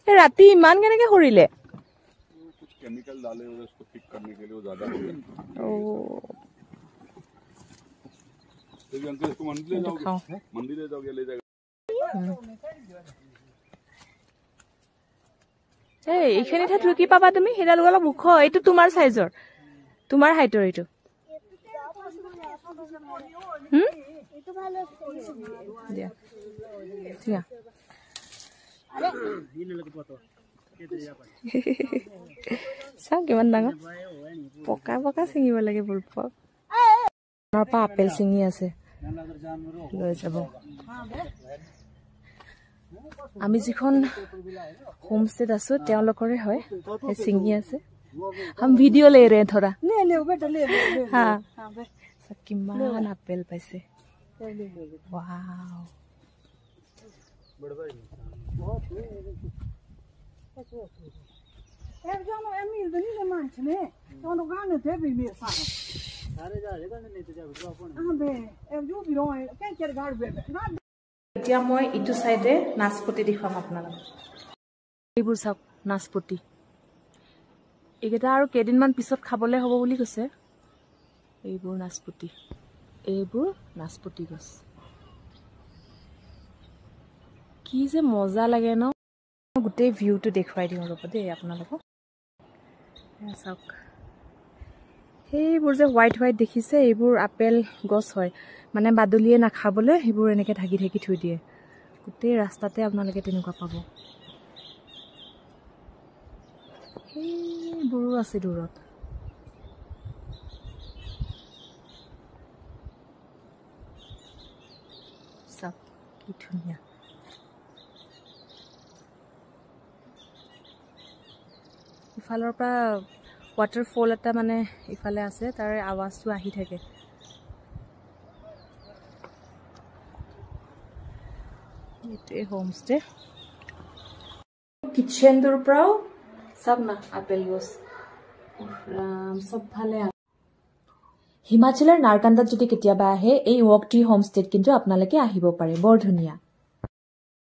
राती इमान केनेके हरिले कुछ केमिकल डाले हुए उसको ठीक करने के लिए वो ज्यादा हो गया। ओ तो अंकल इसको मंदिर ले जाओगे? मंदिर ले जाओगे? ले जाएगा। ए इखनि ठात रुकी पाबा তুমি হেডাল অলপ মুখ এইটো তোমাৰ সাইজৰ তোমাৰ হাইটৰ এইটো এইটো ভালো দিয়া দিয়া আৰে দিলে লাগে পটো সাও কিমান ডাঙৰ পকা পকা চিঙিব লাগে বুলপ আমাৰ পা আপেল চিঙি আছে লৈ যাব আমি যিখন হোমস্টেত আছো তেওঁলোকৰে হয় এই চিঙি আছে हम वीडियो ले रहे हैं थोड़ा ले बेटा ले हां सब किमान আপেল পাইছে वाओ बड़ भाई बहुत ए जानो एमिल बनी ने मानछने तो गाने थे भी मेरे साथ सारे जा रे गाने नहीं तो जा अपन हां बे ए जो भी रो के केर गाड़ बे এতিয়া মই ইটো সাইডে নাচপতি দেখাম আপোনালোক এইবোৰ সব নাচপতি একেটা আৰু কেদিনমান পিছত খাবলে হ'ব বুলি কৈছে এইবোৰ নাচপতি গছ কি যে মজা লাগে ন গোটে ভিউটো দেখুৱাই দিওঁ ৰব দেই আপোনালোক চাওক এইবোৰ যে হোৱাইট দেখিছে এইবোৰ আপেল গছ হয় মানে বাদুলিয়ে নাখাবলে এইবোৰ এনেকে ঢাকি ঢাকি থৈ দিয়ে গোটে ৰাস্তাতে আপোনালোকে তেনেকুৱা পাব এইবোৰ আছে দূৰত সব কি ধুনীয়া ইফালৰ পৰা ৱাটাৰফল এটা মানে ইফালে আছে তাৰ আৱাজটো আহি থাকে এতে হোমস্টে কিচেনটোৰ পৰাও সব না আপেল গছ সব ভালে হিমাচলৰ নাৰকান্দাত যদি কেতিয়াবা আহে এই ৱক ট্ৰি হোমস্টেত কিন্তু আপোনালোকে আহিব পাৰে বৰ ধুনীয়া